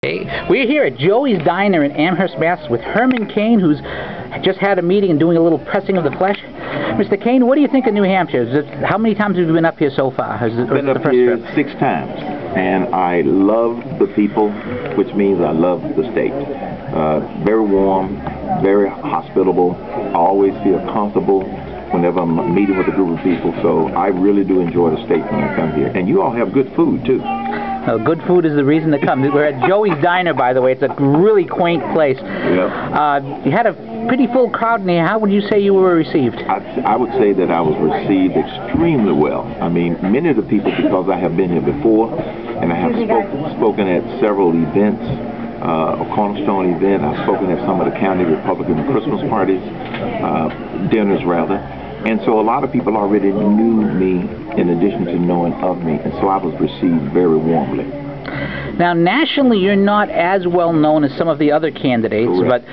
Hey, we're here at Joey's Diner in Amherst, Mass. with Herman Cain, who's just had a meeting and doing a little pressing of the flesh. Mr. Cain, what do you think of New Hampshire? How many times have you been up here so far? I've been up here 6 times, and I love the people, which means I love the state. Very warm, very hospitable. I always feel comfortable whenever I'm meeting with a group of people, so I really do enjoy the state when I come here. And you all have good food, too. Good food is the reason to come. We're at Joey's Diner, by the way. It's a really quaint place. Yep. You had a pretty full crowd in here. How would you say you were received? I would say that I was received extremely well. I mean, many of the people, because I have been here before, and I have spoken at several events, a Cornerstone event. I've spoken at some of the county Republican Christmas parties, dinners rather. And so a lot of people already knew me in addition to knowing of me, and so I was received very warmly. Now, nationally, you're not as well known as some of the other candidates, Correct.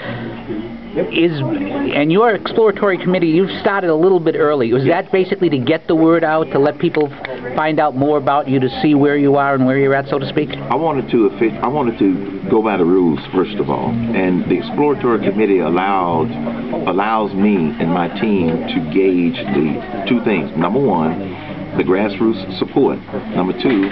and your exploratory committee, you've started a little bit early. Was that basically to get the word out, to let people find out more about you, to see where you are and where you're at, so to speak? I wanted to go by the rules, first of all, and the exploratory committee allows me and my team to gauge the 2 things. Number 1, the grassroots support. Number 2,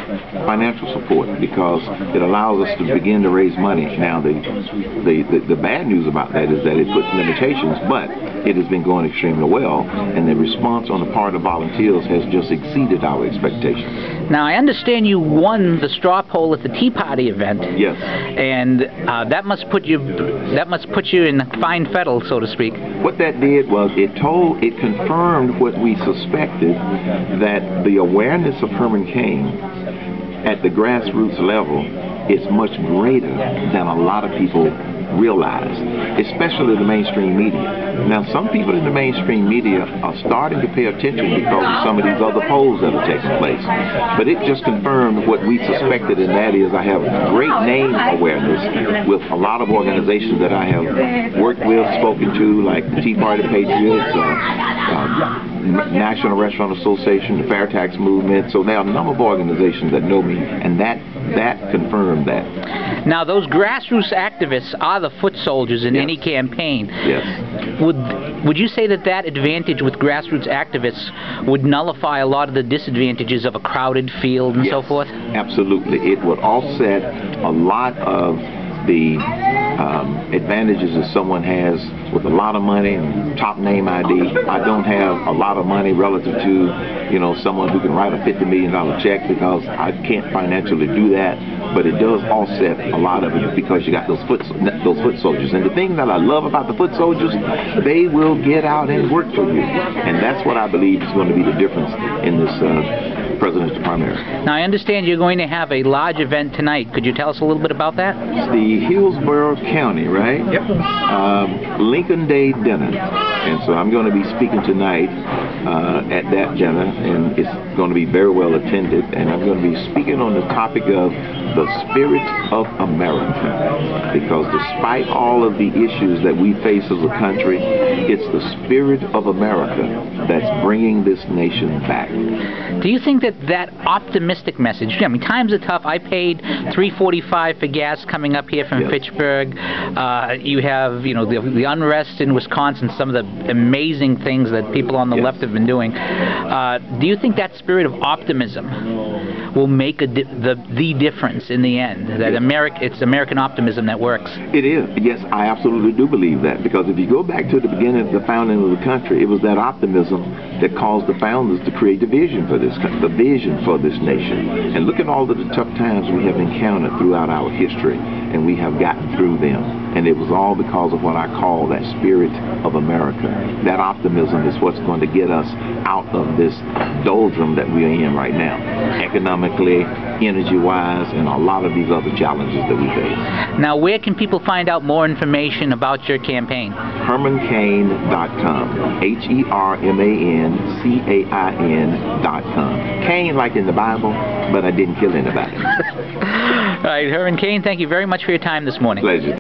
financial support, because it allows us to begin to raise money. Now, the bad news about that is that it puts limitations, but it has been going extremely well, and the response on the part of volunteers has just exceeded our expectations. Now, I understand you won the straw poll at the Tea Party event. Yes. And that must put you in fine fettle, so to speak. What that did was it confirmed what we suspected, that the awareness of Herman Cain at the grassroots level is much greater than a lot of people realize, especially the mainstream media. Now, some people in the mainstream media are starting to pay attention because of some of these other polls that are taking place. But it just confirmed what we suspected, and that is I have great name awareness with a lot of organizations that I have worked with, spoken to, like the Tea Party Patriots, National Restaurant Association, the Fair Tax Movement. So there are a number of organizations that know me, and that confirmed that. Now, those grassroots activists are the foot soldiers in any campaign. Yes. Would you say that advantage with grassroots activists would nullify a lot of the disadvantages of a crowded field and so forth? Absolutely. It would offset a lot of the advantages that someone has with a lot of money and top name ID. I don't have a lot of money relative to, someone who can write a $50 million check, because I can't financially do that. But it does offset a lot of it because you got those foot soldiers. And the thing that I love about the foot soldiers, they will get out and work for you. And that's what I believe is going to be the difference in this presidential primary. Now, I understand you're going to have a large event tonight. Could you tell us a little bit about that? It's the Hillsborough County, right? Yep. Lincoln Day dinner. And so I'm going to be speaking tonight at that dinner, and it's going to be very well attended. And I'm going to be speaking on the topic of the spirit of America, because despite all of the issues that we face as a country, it's the spirit of America that's bringing this nation back. Do you think that optimistic message, I mean, times are tough. I paid $3.45 for gas coming up here from Fitchburg. You have, the unrest in Wisconsin, some of the amazing things that people on the left have been doing. Do you think that spirit of optimism will make the difference in the end? That it's American optimism that works? It is. Yes, I absolutely do believe that, because if you go back to the beginning of the founding of the country, it was that optimism that caused the founders to create the vision for this nation. And look at all of the tough times we have encountered throughout our history, and we have gotten through them. And it was all because of what I call that spirit of America. That optimism is what's going to get us out of this doldrum that we are in right now, economically, energy-wise, and a lot of these other challenges that we face. Now, where can people find out more information about your campaign? HermanCain.com. HermanCain.com. Cain, like in the Bible, but I didn't kill anybody. All right, Herman Cain, thank you very much for your time this morning. Pleasure.